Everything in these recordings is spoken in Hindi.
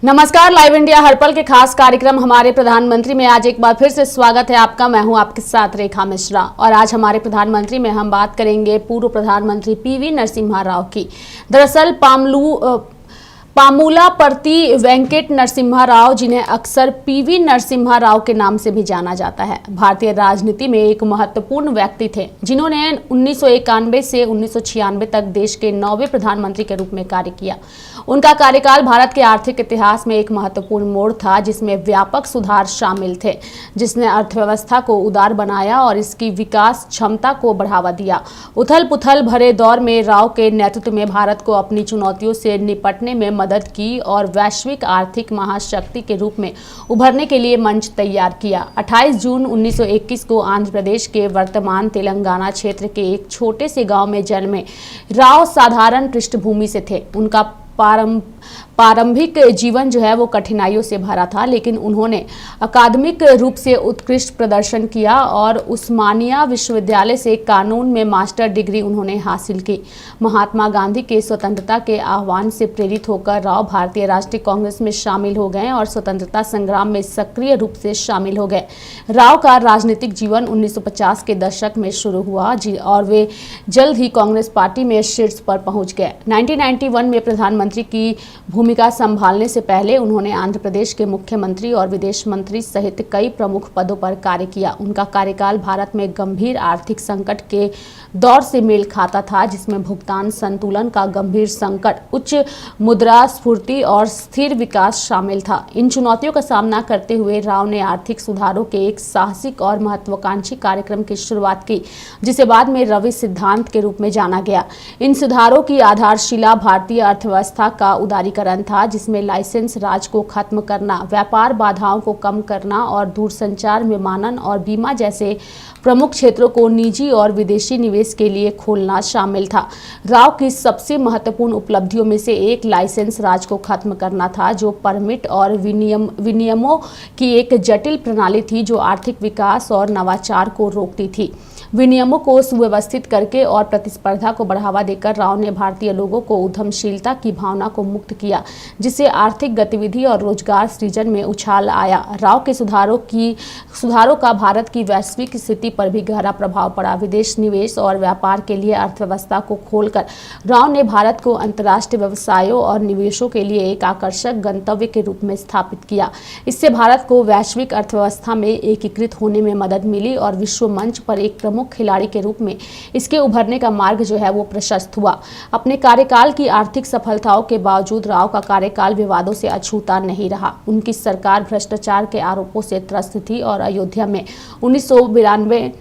नमस्कार, लाइव इंडिया हर पल के खास कार्यक्रम हमारे प्रधानमंत्री में आज एक बार फिर से स्वागत है आपका। मैं हूं आपके साथ रेखा मिश्रा और आज हमारे प्रधानमंत्री में हम बात करेंगे पूर्व प्रधानमंत्री पीवी नरसिम्हा राव की। दरअसल पामुलापर्ति वेंकट नरसिम्हा राव, जिन्हें अक्सर पीवी नरसिम्हा राव के नाम से भी जाना जाता है, भारतीय राजनीति में एक महत्वपूर्ण व्यक्ति थे जिन्होंने 1991 से 1996 तक देश के 9वें प्रधानमंत्री के रूप में कार्य किया। उनका कार्यकाल भारत के आर्थिक इतिहास में एक महत्वपूर्ण मोड़ था जिसमें व्यापक सुधार शामिल थे, जिसने अर्थव्यवस्था को उदार बनाया और इसकी विकास क्षमता को बढ़ावा दिया। उथल पुथल भरे दौर में राव के नेतृत्व में भारत को अपनी चुनौतियों से निपटने में मदद की और वैश्विक आर्थिक महाशक्ति के रूप में उभरने के लिए मंच तैयार किया। 28 जून 1921 को आंध्र प्रदेश के वर्तमान तेलंगाना क्षेत्र के एक छोटे से गांव में जन्मे राव साधारण पृष्ठभूमि से थे। उनका प्रारंभिक जीवन जो है वो कठिनाइयों से भरा था, लेकिन उन्होंने अकादमिक रूप से उत्कृष्ट प्रदर्शन किया और उस्मानिया विश्वविद्यालय से कानून में मास्टर डिग्री उन्होंने हासिल की। महात्मा गांधी के स्वतंत्रता के आह्वान से प्रेरित होकर राव भारतीय राष्ट्रीय कांग्रेस में शामिल हो गए और स्वतंत्रता संग्राम में सक्रिय रूप से शामिल हो गए। राव का राजनीतिक जीवन 1950 के दशक में शुरू हुआ और वे जल्द ही कांग्रेस पार्टी में शीर्ष पर पहुंच गए। 1991 में प्रधानमंत्री की भूमिका संभालने से पहले उन्होंने आंध्र प्रदेश के मुख्यमंत्री और विदेश मंत्री सहित कई प्रमुख पदों पर कार्य किया। उनका कार्यकाल भारत में गंभीर आर्थिक संकट के दौर से मेल खाता था, जिसमें भुगतान संतुलन का गंभीर संकट, उच्च मुद्रास्फीति और स्थिर विकास शामिल था। इन चुनौतियों का सामना करते हुए राव ने आर्थिक सुधारों के एक साहसिक और महत्वाकांक्षी कार्यक्रम की शुरुआत की, जिसे बाद में रवि सिद्धांत के रूप में जाना गया। इन सुधारों की आधारशिला भारतीय अर्थव्यवस्था का उदारीकरण था, जिसमें लाइसेंस राज को खत्म करना, व्यापार बाधाओं को कम करना और दूरसंचार, विमानन और बीमा जैसे प्रमुख क्षेत्रों को निजी और विदेशी निवेश के लिए खोलना शामिल था। राव की सबसे महत्वपूर्ण उपलब्धियों में से एक लाइसेंस राज को खत्म करना था, जो परमिट और विनियमों की एक जटिल प्रणाली थी जो आर्थिक विकास और नवाचार को रोकती थी। विनियमों को सुव्यवस्थित करके और प्रतिस्पर्धा को बढ़ावा देकर राव ने भारतीय लोगों को उद्यमशीलता की भावना को मुक्त किया, जिससे आर्थिक गतिविधि और रोजगार सृजन में उछाल आया। राव के सुधारों का भारत की वैश्विक स्थिति पर भी गहरा प्रभाव पड़ा। विदेश निवेश और व्यापार के लिए अर्थव्यवस्था को खोलकर राव ने भारत को अंतर्राष्ट्रीय व्यवसायों और निवेशों के लिए एक आकर्षक गंतव्य के रूप में स्थापित किया। इससे भारत को वैश्विक अर्थव्यवस्था में एकीकृत होने में मदद मिली और विश्व मंच पर एक प्रमुख खिलाड़ी के रूप में इसके उभरने का मार्ग जो है वो प्रशस्त हुआ। अपने कार्यकाल की आर्थिक सफलताओं के बावजूद राव का कार्यकाल विवादों से अछूता नहीं रहा। उनकी सरकार भ्रष्टाचार के आरोपों से त्रस्त थी और अयोध्या में 1992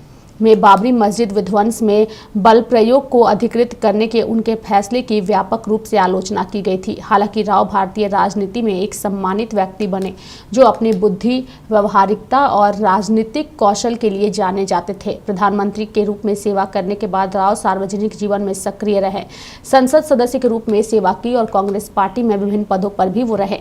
में बाबरी मस्जिद विध्वंस में बल प्रयोग को अधिकृत करने के उनके फैसले की व्यापक रूप से आलोचना की गई थी। हालांकि राव भारतीय राजनीति में एक सम्मानित व्यक्ति बने जो अपनी बुद्धि, व्यवहारिकता और राजनीतिक कौशल के लिए जाने जाते थे। प्रधानमंत्री के रूप में सेवा करने के बाद राव सार्वजनिक जीवन में सक्रिय रहे, संसद सदस्य के रूप में सेवा की और कांग्रेस पार्टी में विभिन्न पदों पर भी वो रहे।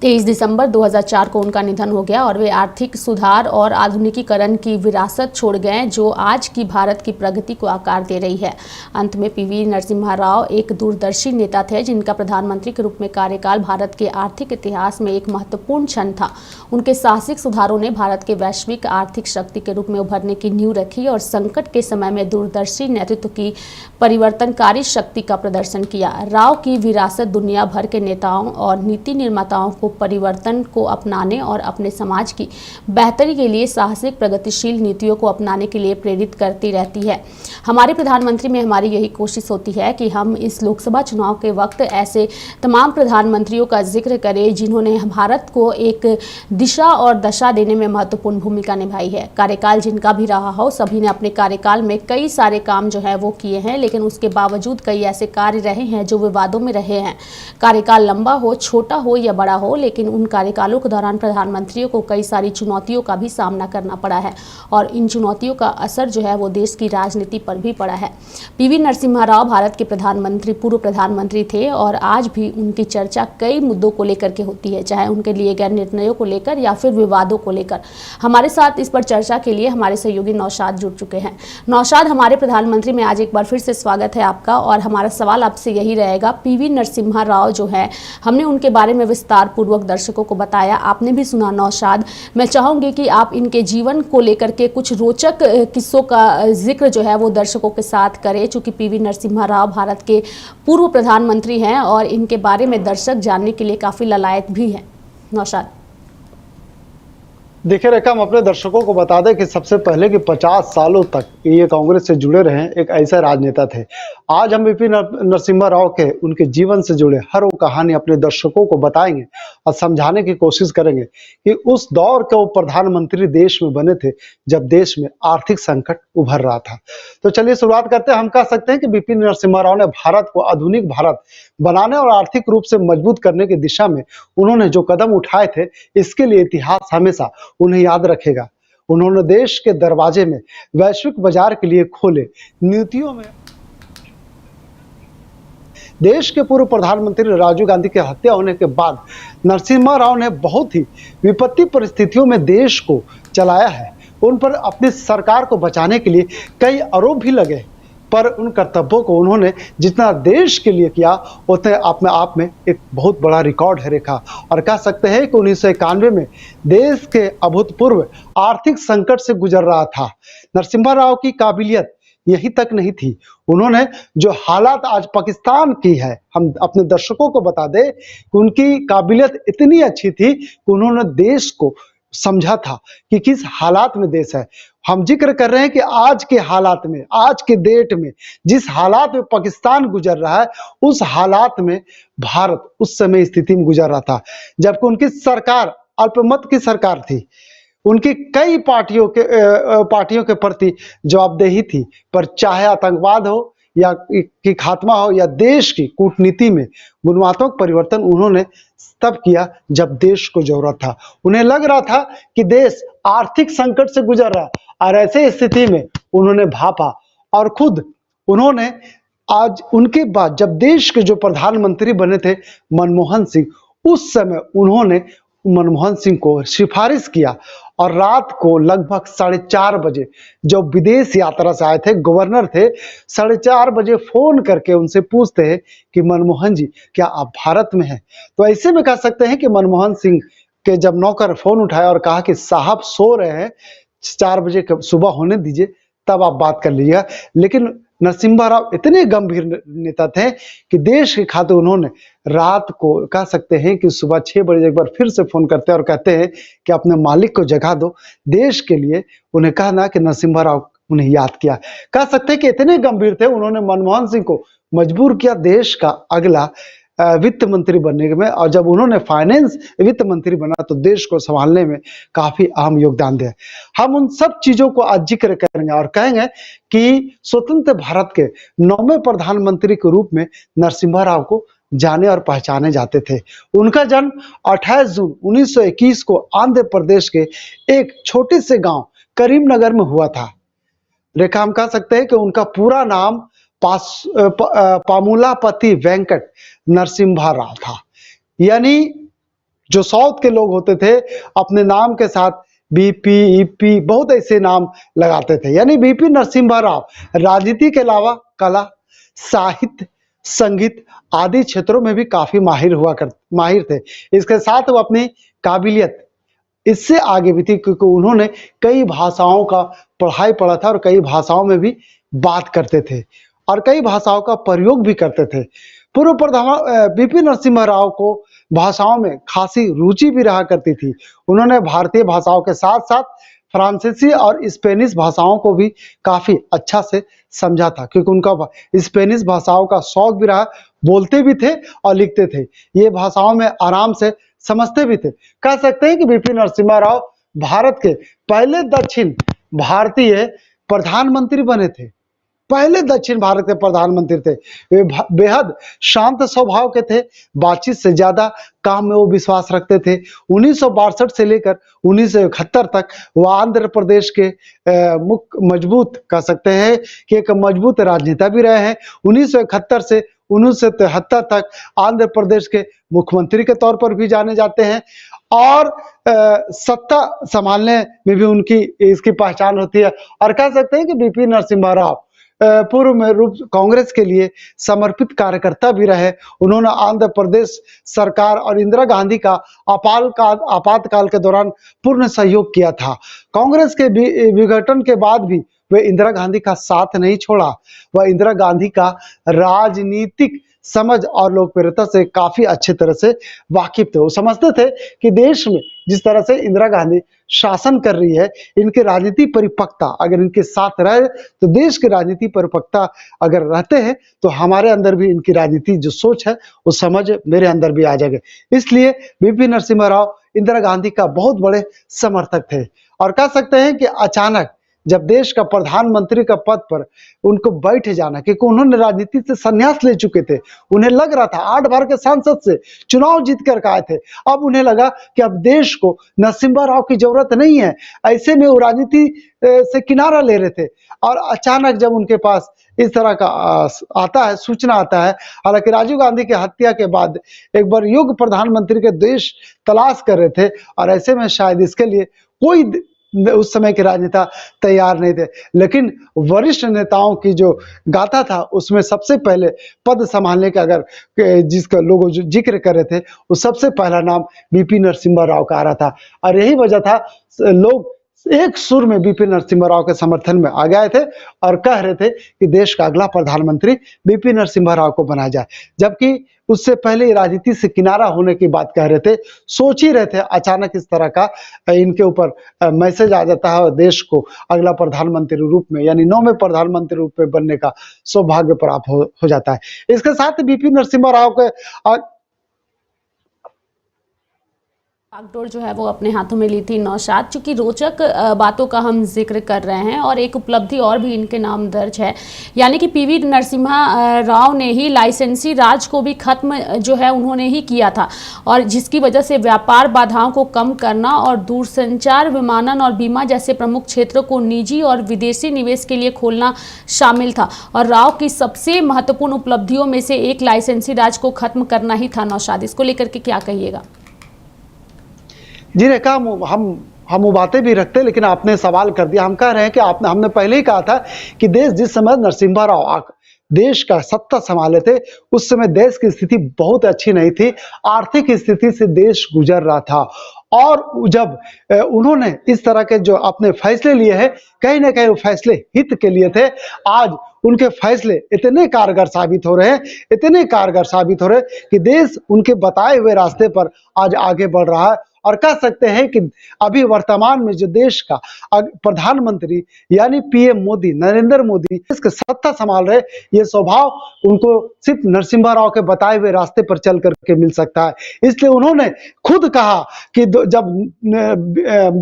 23 दिसंबर 2004 को उनका निधन हो गया और वे आर्थिक सुधार और आधुनिकीकरण की विरासत छोड़ गए जो आज की भारत की प्रगति को आकार दे रही है। अंत में पीवी नरसिम्हा राव एक दूरदर्शी नेता थे जिनका प्रधानमंत्री के रूप में कार्यकाल भारत के आर्थिक इतिहास में एक महत्वपूर्ण क्षण था। उनके साहसिक सुधारों ने भारत के वैश्विक आर्थिक शक्ति के रूप में उभरने की नींव रखी और संकट के समय में दूरदर्शी नेतृत्व की परिवर्तनकारी शक्ति का प्रदर्शन किया। राव की विरासत दुनिया भर के नेताओं और नीति निर्माताओं को परिवर्तन को अपनाने और अपने समाज की बेहतरी के लिए साहसिक प्रगतिशील नीतियों को अपनाने के लिए प्रेरित करती रहती है। हमारे प्रधानमंत्री में हमारी यही कोशिश होती है कि हम इस लोकसभा चुनाव के वक्त ऐसे तमाम प्रधानमंत्रियों का जिक्र करें जिन्होंने भारत को एक दिशा और दशा देने में महत्वपूर्ण भूमिका निभाई है। कार्यकाल जिनका भी रहा हो, सभी ने अपने कार्यकाल में कई सारे काम जो है वो किए हैं, लेकिन उसके बावजूद कई ऐसे कार्य रहे हैं जो विवादों में रहे हैं। कार्यकाल लंबा हो, छोटा हो या बड़ा हो, लेकिन उन कार्यकालों के दौरान प्रधानमंत्रियों को कई सारी चुनौतियों का भी सामना करना पड़ा है और इन चुनौतियों का असर जो है वो देश की राजनीति पर भी पड़ा है। पीवी नरसिम्हा राव भारत के पूर्व प्रधानमंत्री थे और आज भी उनकी चर्चा कई मुद्दों को लेकर के होती है, चाहे उनके लिए गए निर्णयों को लेकर या फिर विवादों को लेकर। हमारे साथ इस पर चर्चा के लिए हमारे सहयोगी नौशाद जुड़ चुके हैं। नौशाद, हमारे प्रधानमंत्री में आज एक बार फिर से स्वागत है आपका और हमारा सवाल आपसे यही रहेगा, पीवी नरसिम्हा राव जो है, हमने उनके बारे में विस्तार पूर्वक दर्शकों को बताया, आपने भी सुना। नौशाद, मैं चाहूंगी कि आप इनके जीवन को लेकर के कुछ रोचक किस्सों का जिक्र जो है वो दर्शकों के साथ करें, चूंकि पीवी नरसिम्हा राव भारत के पूर्व प्रधानमंत्री हैं और इनके बारे में दर्शक जानने के लिए काफी ललायत भी हैं। नौशाद। देखिए रेखा, हम अपने दर्शकों को बता दें कि सबसे पहले कि 50 सालों तक ये कांग्रेस से जुड़े रहे एक ऐसा राजनेता थे। आज हम पीवी नरसिम्हा राव के उनके जीवन से जुड़े हर वो कहानी अपने दर्शकों को बताएंगे और समझाने की कोशिश करेंगे कि उस दौर के वो प्रधानमंत्री देश में बने थे जब देश में आर्थिक संकट उभर रहा था। तो चलिए शुरुआत करते हैं। हम कह सकते हैं कि पीवी नरसिम्हा राव ने भारत को आधुनिक भारत बनाने और आर्थिक रूप से मजबूत करने की दिशा में उन्होंने जो कदम उठाए थे, इसके लिए इतिहास हमेशा उन्हें याद रखेगा। उन्होंने देश के दरवाजे में वैश्विक बाजार के लिए खोले नीतियों में देश के पूर्व प्रधानमंत्री राजीव गांधी की हत्या होने के बाद नरसिम्हा राव ने बहुत ही विपत्ति परिस्थितियों में देश को चलाया है। उन पर अपनी सरकार को बचाने के लिए कई आरोप भी लगे, पर उन कर्तव्यों को उन्होंने जितना देश के लिए किया उतने अपने आप में एक बहुत बड़ा रिकॉर्ड है रेखा। और कह सकते हैं कि 1991 में देश के अभूतपूर्व आर्थिक संकट से गुजर रहा था। नरसिम्हा राव की काबिलियत यही तक नहीं थी, उन्होंने जो हालात आज पाकिस्तान की है, हम अपने दर्शकों को बता दें कि उनकी काबिलियत इतनी अच्छी थी कि उन्होंने देश को समझा था कि किस हालात में देश है। हम जिक्र कर रहे हैं कि आज के हालात में, आज के डेट में जिस हालात में पाकिस्तान गुजर रहा है, उस हालात में भारत उस समय स्थिति में गुजर रहा था जबकि उनकी सरकार अल्पमत की सरकार थी। उनकी कई पार्टियों के प्रति जवाबदेही थी, पर चाहे आतंकवाद हो या कि खात्मा हो या देश की कूटनीति में गुणात्मक परिवर्तन उन्होंने तब किया जब देश को जरूरत था। उन्हें लग रहा था कि देश आर्थिक संकट से गुजर रहा और ऐसे स्थिति में उन्होंने भापा और खुद उन्होंने आज उनके बाद जब देश के जो प्रधानमंत्री बने थे मनमोहन सिंह, उस समय उन्होंने मनमोहन सिंह को सिफारिश किया और रात को लगभग 4:30 बजे जो विदेश यात्रा से आए थे, गवर्नर थे, 4:30 बजे फोन करके उनसे पूछते हैं कि मनमोहन जी क्या आप भारत में हैं। तो ऐसे में कह सकते हैं कि मनमोहन सिंह के जब नौकर फोन उठाया और कहा कि साहब सो रहे हैं, 4 बजे सुबह होने दीजिए तब आप बात कर लीजिएगा। लेकिन नरसिम्हा राव इतने गंभीर नेता थे कि देश के खातिर उन्होंने रात को कह सकते हैं कि सुबह 6 बजे एक बार फिर से फोन करते हैं और कहते हैं कि अपने मालिक को जगा दो देश के लिए। उन्हें कहना कि नरसिम्हा राव उन्हें याद किया। कह सकते हैं कि इतने गंभीर थे, उन्होंने मनमोहन सिंह को मजबूर किया देश का अगला वित्त मंत्री बनने में, और जब उन्होंने फाइनेंस वित्त मंत्री बना तो देश को संभालने में काफी अहम योगदान दिया। हम उन सब चीजों को आज जिक्र करेंगे और कहेंगे कि स्वतंत्र भारत के 9वें प्रधानमंत्री के रूप में नरसिम्हा राव को जाने और पहचाने जाते थे। उनका जन्म 28 जून 1921 को आंध्र प्रदेश के एक छोटे से गांव करीमनगर में हुआ था। रेखा, हम कह सकते हैं कि उनका पूरा नाम पामुलापति वेंकट नरसिम्हा राव था। यानी जो साउथ के लोग होते थे अपने नाम के साथ बीपी, ईपी बहुत ऐसे नाम लगाते थे। यानी बीपी नरसिम्हा राव राजनीति के अलावा कला, साहित्य, संगीत आदि क्षेत्रों में भी काफी माहिर थे। इसके साथ वो अपनी काबिलियत इससे आगे भी थी क्योंकि उन्होंने कई भाषाओं का पढ़ा था और कई भाषाओं में भी बात करते थे और कई भाषाओं का प्रयोग भी करते थे। पूर्व प्रधान बीपी नरसिम्हा राव को भाषाओं में खासी रुचि भी रहा करती थी। उन्होंने भारतीय भाषाओं के साथ साथ फ्रांसीसी और स्पेनिश भाषाओं को भी काफी अच्छा से समझा था क्योंकि उनका स्पेनिश भाषाओं का शौक भी रहा, बोलते भी थे और लिखते थे। ये भाषाओं में आराम से समझते भी थे। कह सकते हैं कि बीपी नरसिम्हा राव भारत के पहले दक्षिण भारतीय प्रधानमंत्री बने थे पहले दक्षिण भारत के प्रधानमंत्री थे। वे बेहद शांत स्वभाव के थे, बातचीत से ज्यादा काम में वो विश्वास रखते थे। 1962 से लेकर 1971 तक वो आंध्र प्रदेश के मुख्य मजबूत कह सकते हैं कि एक मजबूत राजनेता भी रहे हैं। 1971 से 1973 तक आंध्र प्रदेश के मुख्यमंत्री के तौर पर भी जाने जाते हैं और सत्ता संभालने में भी उनकी इसकी पहचान होती है। और कह सकते हैं कि बीपी नरसिम्हा राव पूर्व में रूप कांग्रेस के लिए समर्पित कार्यकर्ता भी रहे। उन्होंने आंध्र प्रदेश सरकार और इंदिरा गांधी का आपातकाल के दौरान पूर्ण सहयोग किया था। कांग्रेस के विघटन के बाद भी वे इंदिरा गांधी का साथ नहीं छोड़ा। वह इंदिरा गांधी का राजनीतिक समझ और लोकप्रियता से काफी अच्छे तरह से वाकिफ थे। वो समझते थे कि देश में जिस तरह से इंदिरा गांधी शासन कर रही है, इनकी राजनीति परिपक्वता अगर इनके साथ रहे तो देश की राजनीति परिपक्वता अगर रहते हैं तो हमारे अंदर भी इनकी राजनीति जो सोच है वो समझ मेरे अंदर भी आ जाएगी। इसलिए बीपी नरसिम्हा राव इंदिरा गांधी का बहुत बड़े समर्थक थे और कह सकते हैं कि अचानक जब देश का प्रधानमंत्री का पद पर उनको बैठ जाना, क्योंकि उन्होंने राजनीति से संन्यास ले चुके थे, उन्हें लग रहा था 8 बार के सांसद से चुनाव जीत कर आए थे, अब उन्हें लगा कि अब देश को नरसिम्हा राव की जरूरत नहीं है। ऐसे में वो राजनीति से किनारा ले रहे थे और अचानक जब उनके पास इस तरह का आता है, सूचना आता है, हालांकि राजीव गांधी की हत्या के बाद एक बार योग्य प्रधानमंत्री के देश तलाश कर रहे थे और ऐसे में शायद इसके लिए कोई उस समय के राजनेता तैयार नहीं थे, लेकिन वरिष्ठ नेताओं की जो गाथा था उसमें सबसे पहले पद संभालने का अगर जिसका लोग जिक्र कर रहे थे वो सबसे पहला नाम बीपी नरसिम्हा राव का आ रहा था। और यही वजह था लोग एक सुर में बीपी नरसिम्हा राव के समर्थन में आ गए थे और कह रहे थे कि देश का अगला प्रधानमंत्री बीपी नरसिम्हा राव को बनाया जाए, जबकि उससे पहले राजनीति से किनारा होने की बात कह रहे थे, सोच ही रहे थे। अचानक इस तरह का इनके ऊपर मैसेज आ जाता है और देश को अगला प्रधानमंत्री रूप में यानी 9वें प्रधानमंत्री रूप में बनने का सौभाग्य प्राप्त हो जाता है। इसके साथ बीपी नरसिम्हा राव के बागडोर जो है वो अपने हाथों में ली थी नौशाद। चूंकि रोचक बातों का हम जिक्र कर रहे हैं और एक उपलब्धि और भी इनके नाम दर्ज है, यानी कि पीवी नरसिम्हा राव ने ही लाइसेंसी राज को भी खत्म जो है उन्होंने ही किया था और जिसकी वजह से व्यापार बाधाओं को कम करना और दूरसंचार, विमानन और बीमा जैसे प्रमुख क्षेत्रों को निजी और विदेशी निवेश के लिए खोलना शामिल था। और राव की सबसे महत्वपूर्ण उपलब्धियों में से एक लाइसेंसी राज को खत्म करना ही था। नौशाद, इसको लेकर के क्या कहिएगा? जी रेखा, हम वो बातें भी रखते हैं, लेकिन आपने सवाल कर दिया। हम कह रहे हैं कि हमने पहले ही कहा था कि देश जिस समय नरसिम्हा राव देश का सत्ता संभाले थे उस समय देश की स्थिति बहुत अच्छी नहीं थी, आर्थिक स्थिति से देश गुजर रहा था। और जब उन्होंने इस तरह के जो अपने फैसले लिए हैं, कहीं ना कहीं वो फैसले हित के लिए थे। आज उनके फैसले इतने कारगर साबित हो रहे हैं, इतने कारगर साबित हो रहे हैं कि देश उनके बताए हुए रास्ते पर आज आगे बढ़ रहा है। और कह सकते हैं कि अभी वर्तमान में जो देश का प्रधानमंत्री यानी पीएम मोदी, नरेंद्र मोदी इसके सत्ता संभाल रहे, ये स्वभाव उनको सिर्फ नरसिम्हा राव के बताए हुए रास्ते पर चल करके मिल सकता है। इसलिए उन्होंने खुद कहा कि जब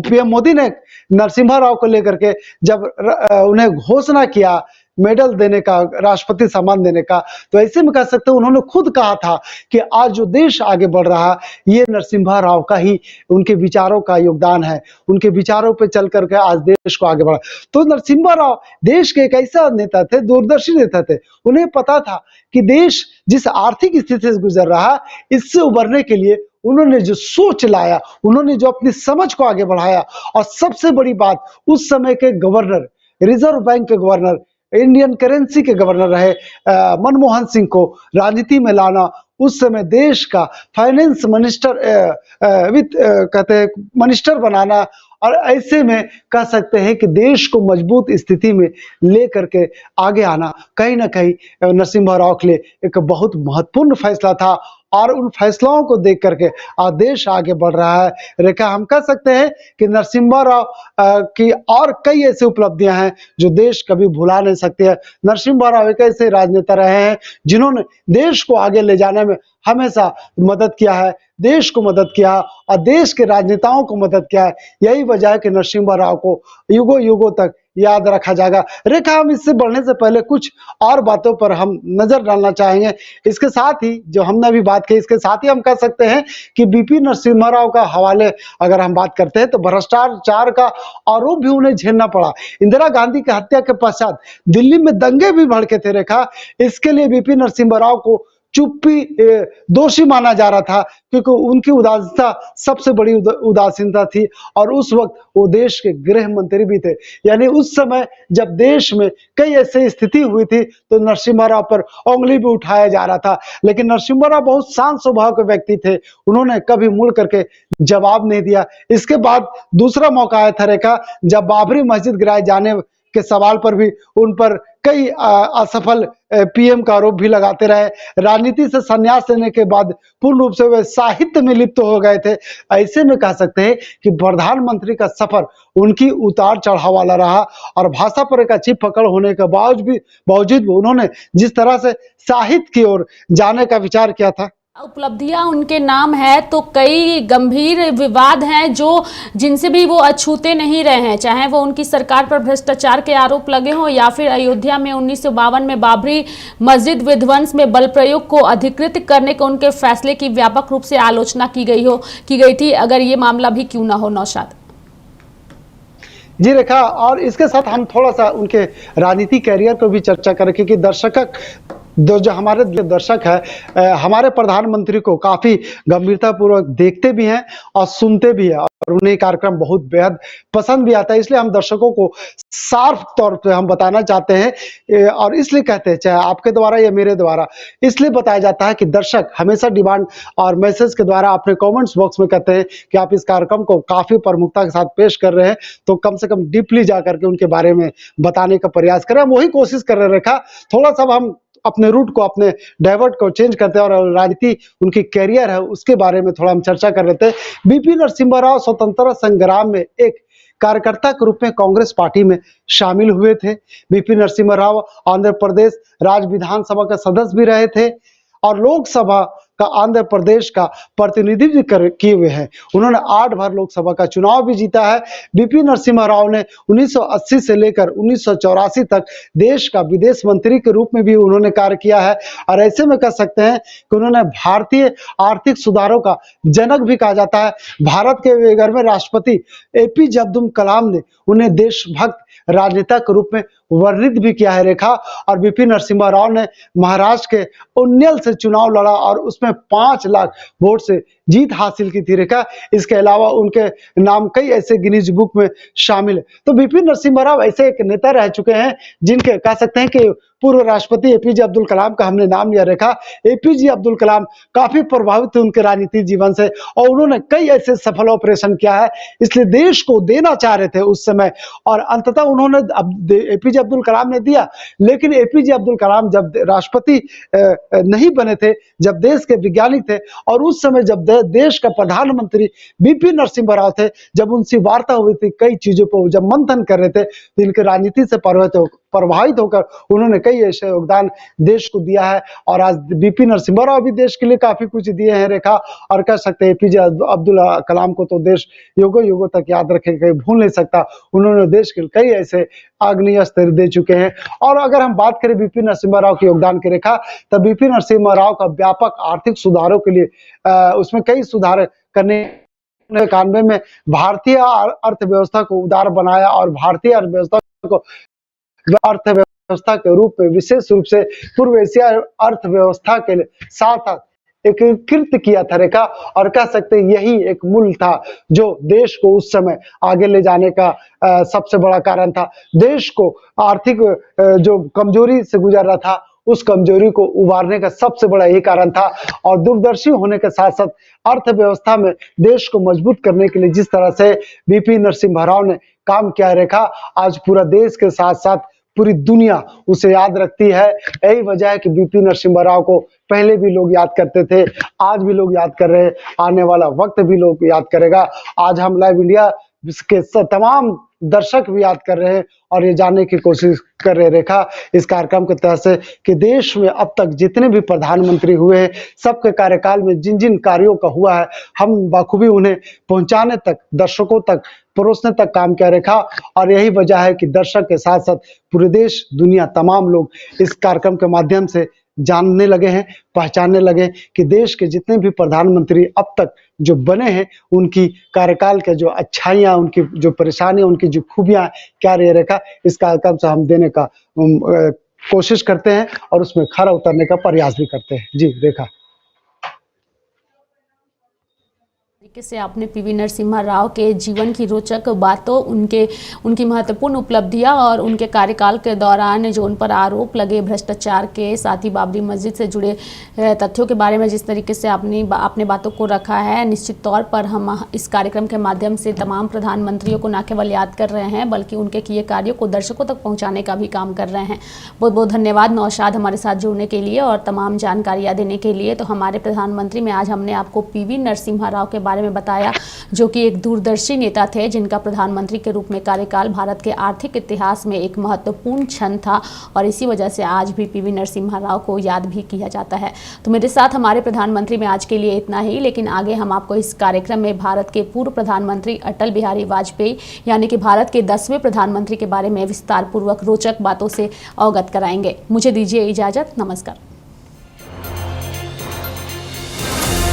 पीएम मोदी ने नरसिम्हा राव को लेकर के जब उन्हें घोषणा किया मेडल देने का, राष्ट्रपति सम्मान देने का, तो ऐसे में कह सकते हैं उन्होंने खुद कहा था कि आज जो देश आगे बढ़ रहा है ये नरसिम्हा राव का ही, उनके विचारों का योगदान है। उनके विचारों पे चल करके आज देश को आगे बढ़ा। तो नरसिम्हा राव देश के एक ऐसा नेता थे, दूरदर्शी नेता थे। उन्हें पता था कि देश जिस आर्थिक स्थिति से गुजर रहा है इससे उबरने के लिए उन्होंने जो सोच लाया, उन्होंने जो अपनी समझ को आगे बढ़ाया। और सबसे बड़ी बात, उस समय के गवर्नर, रिजर्व बैंक के गवर्नर, इंडियन करेंसी के गवर्नर रहे मनमोहन सिंह को राजनीति में लाना, उस समय देश का फाइनेंस मिनिस्टर कहते हैं मिनिस्टर बनाना, और ऐसे में कह सकते हैं कि देश को मजबूत स्थिति में लेकर के आगे आना कहीं ना कहीं नरसिम्हा राव के लिए एक बहुत महत्वपूर्ण फैसला था। और उन फैसलों को देख करके आज देश आगे बढ़ रहा है। रेखा, हम कह सकते हैं कि नरसिम्हा राव की और कई ऐसी उपलब्धियां हैं जो देश कभी भुला नहीं सकते हैं। नरसिम्हा राव एक ऐसे राजनेता रहे हैं जिन्होंने देश को आगे ले जाने में हमेशा मदद किया है, देश को मदद किया और देश के राजनेताओं को मदद किया है। यही वजह है कि नरसिम्हा राव को युगों युगों तक याद रखा जाएगा। रेखा, हम इससे बढ़ने से पहले कुछ और बातों पर हम नजर डालना चाहेंगे। इसके साथ ही जो हमने अभी बात की, इसके साथ ही हम कह सकते हैं कि बीपी नरसिम्हा राव का हवाले अगर हम बात करते हैं तो भ्रष्टाचार का आरोप भी उन्हें झेलना पड़ा। इंदिरा गांधी की हत्या के पश्चात दिल्ली में दंगे भी भड़के थे रेखा। इसके लिए बीपी नरसिम्हा राव को चुप्पी दोषी माना जा रहा था, क्योंकि उनकी उदासीनता सबसे बड़ी उदासीनता थी और उस वक्त वो देश के गृह मंत्री भी थे। यानी उस समय जब देश में कई ऐसी स्थिति हुई थी तो नरसिम्हा राव पर उंगली भी उठाया जा रहा था, लेकिन नरसिम्हा राव बहुत शांत स्वभाव के व्यक्ति थे। उन्होंने कभी मुड़ करके जवाब नहीं दिया। इसके बाद दूसरा मौका आया था रेखा, जब बाबरी मस्जिद गिराए जाने के सवाल पर भी उन पर कई असफल पीएम का आरोप भी लगाते रहे। राजनीति से संन्यास लेने के बाद पूर्ण रूप से वे साहित्य में लिप्त हो गए थे। ऐसे में कह सकते हैं कि प्रधानमंत्री का सफर उनकी उतार चढ़ाव वाला रहा और भाषा पर एक अच्छी पकड़ होने के बावजूद भी उन्होंने जिस तरह से साहित्य की ओर जाने का विचार किया था, उपलब्धियां उनके नाम है तो कई गंभीर विवाद हैं जो जिनसे भी वो अछूते नहीं रहे हैं, चाहे वो उनकी सरकार पर भ्रष्टाचार के आरोप लगे हों या फिर अयोध्या में 1952 में बाबरी मस्जिद विध्वंस में बल प्रयोग को अधिकृत करने के उनके फैसले की व्यापक रूप से आलोचना की गई थी। अगर ये मामला भी क्यों ना हो नौशाद। जी रेखा, और इसके साथ हम थोड़ा सा उनके राजनीति कैरियर को भी चर्चा करें, क्योंकि जो हमारे दर्शक है हमारे प्रधानमंत्री को काफी गंभीरता पूर्वक देखते भी हैं और सुनते भी हैं और उन्हें कार्यक्रम बहुत बेहद पसंद भी आता है। इसलिए हम दर्शकों को साफ तौर पे हम बताना चाहते हैं और इसलिए कहते हैं, चाहे आपके द्वारा या मेरे द्वारा, इसलिए बताया जाता है कि दर्शक हमेशा डिमांड और मैसेज के द्वारा अपने कमेंट्स बॉक्स में कहते हैं कि आप इस कार्यक्रम को काफी प्रमुखता के साथ पेश कर रहे हैं, तो कम से कम डीपली जाकर के उनके बारे में बताने का प्रयास करें। हम वही कोशिश कर रहे हैं रेखा। थोड़ा सा हम अपने रूट को, अपने डाइवर्ट को चेंज करते हैं और राजनीति उनकी कैरियर है उसके बारे में थोड़ा हम चर्चा कर लेते हैं। बीपी नरसिम्हा राव स्वतंत्रता संग्राम में एक कार्यकर्ता के रूप में कांग्रेस पार्टी में शामिल हुए थे। बीपी नरसिम्हा राव आंध्र प्रदेश राज्य विधानसभा के सदस्य भी रहे थे और लोकसभा का आंध्र प्रदेश का प्रतिनिधित्व किए हुए हैं। उन्होंने 8 बार लोकसभा का चुनाव भी जीता है। बीपी नरसिम्हा राव ने 1980 से लेकर 1984 तक देश का विदेश मंत्री के रूप में भी उन्होंने कार्य किया है और ऐसे में कह सकते हैं कि उन्होंने भारतीय आर्थिक सुधारों का जनक भी कहा जाता है। भारत के 11वें राष्ट्रपति एपीजे अब्दुल कलाम ने उन्हें देशभक्त राजनेता के रूप में वर्णित भी किया है रेखा। और बीपी नरसिम्हा राव ने महाराष्ट्र के उन्नील से चुनाव लड़ा और उसमें 5 लाख वोट से जीत हासिल की थी रेखा। इसके अलावा उनके नाम कई ऐसे गिनीज बुक में शामिल है। तो बीपी नरसिम्हा राव ऐसे एक नेता रह चुके हैं जिनके कह सकते हैं कि पूर्व राष्ट्रपति एपीजे अब्दुल कलाम का हमने नाम लिया रेखा। एपीजे अब्दुल कलाम काफी प्रभावित थे उनके राजनीतिक जीवन से और उन्होंने कई ऐसे सफल ऑपरेशन किया है, इसलिए देश को देना चाह रहे थे उस समय और अंततः उन्होंने एपीजे अब्दुल कलाम ने दिया। लेकिन एपीजे अब्दुल कलाम जब राष्ट्रपति नहीं बने थे, जब देश के वैज्ञानिक थे और उस समय जब देश का प्रधानमंत्री बीपी नरसिम्हा राव थे, जब उनसे वार्ता हुई थी कई चीजों पर जब मंथन कर रहे थे तो इनके राजनीति से प्रभावित होकर उन्होंने कई ऐसे योगदान देश को दिया है और आज बीपी नरसिम्हा राव भी देश के लिए काफी कुछ दिए हैं रेखा। और कह सकते हैं एपीजे अब्दुल कलाम को तो देश युगों युगों तक याद रखेगा, कहीं भूल नहीं सकता। उन्होंने देश के कई ऐसे आग्नेय अस्त्र दे चुके हैं। और अगर हम बात करें बीपी नरसिम्हा राव के योगदान की रेखा, तो बीपी नरसिम्हा राव का व्यापक आर्थिक सुधारों के लिए उसमें कई सुधार करने 91 में भारतीय अर्थव्यवस्था को उदार बनाया और भारतीय अर्थव्यवस्था को अर्थव्यवस्था के रूप में विशेष रूप से पूर्व एशिया अर्थव्यवस्था के साथ एकीकृत किया था रेखा। और कह सकते हैं यही एक मूल था जो देश को उस समय आगे ले जाने का सबसे बड़ा कारण था। देश को आर्थिक जो कमजोरी से गुजर रहा था उस कमजोरी को उबारने का सबसे बड़ा यही कारण था। और दूरदर्शी होने के साथ साथ अर्थव्यवस्था में देश को मजबूत करने के लिए जिस तरह से बीपी नरसिम्हा राव ने काम किया रेखा, आज पूरा देश के साथ साथ पूरी दुनिया उसे याद रखती है। यही वजह है कि बीपी नरसिम्हा राव को पहले भी लोग याद करते थे, आज भी लोग याद कर रहे हैं, आने वाला वक्त भी लोग याद करेगा। आज हम लाइव इंडिया के तमाम दर्शक भी याद कर रहे हैं और ये जानने की कोशिश कर रहे रेखा इस कार्यक्रम के तहत से कि देश में अब तक जितने भी प्रधानमंत्री हुए हैं सबके कार्यकाल में जिन जिन कार्यों का हुआ है हम बखूबी उन्हें पहुंचाने तक, दर्शकों तक परोसने तक काम किया रेखा। और यही वजह है कि दर्शक के साथ साथ पूरे देश, दुनिया, तमाम लोग इस कार्यक्रम के माध्यम से जानने लगे हैं, पहचानने लगे कि देश के जितने भी प्रधानमंत्री अब तक जो बने हैं उनकी कार्यकाल के जो अच्छाइयाँ, उनकी जो परेशानियाँ, उनकी जो खूबियाँ क्या रही रेखा, इस कार्यक्रम से हम देने का कोशिश करते हैं और उसमें खरा उतरने का प्रयास भी करते हैं। जी रेखा। तरीके से आपने पीवी नरसिम्हा राव के जीवन की रोचक बातों, उनकी महत्वपूर्ण उपलब्धियां और उनके कार्यकाल के दौरान जो उन पर आरोप लगे भ्रष्टाचार के, साथ ही बाबरी मस्जिद से जुड़े तथ्यों के बारे में जिस तरीके से आपने बातों को रखा है, निश्चित तौर पर हम इस कार्यक्रम के माध्यम से तमाम प्रधानमंत्रियों को न केवल याद कर रहे हैं बल्कि उनके किए कार्यों को दर्शकों तक पहुँचाने का भी काम कर रहे हैं। बहुत बहुत धन्यवाद नौशाद हमारे साथ जुड़ने के लिए और तमाम जानकारियाँ देने के लिए। तो हमारे प्रधानमंत्री में आज हमने आपको पीवी नरसिम्हा राव के बारे में बताया, जो कि एक दूरदर्शी नेता थे जिनका प्रधानमंत्री के रूप में कार्यकाल भारत के आर्थिक इतिहास में एक महत्वपूर्ण क्षण था और इसी वजह से आज भी पीवी नरसिम्हा राव को याद भी किया जाता है। तो मेरे साथ हमारे प्रधानमंत्री में आज के लिए इतना ही, लेकिन आगे हम आपको इस कार्यक्रम में भारत के पूर्व प्रधानमंत्री अटल बिहारी वाजपेयी यानी कि भारत के 10वें प्रधानमंत्री के बारे में विस्तार पूर्वक रोचक बातों से अवगत कराएंगे। मुझे दीजिए इजाजत। नमस्कार।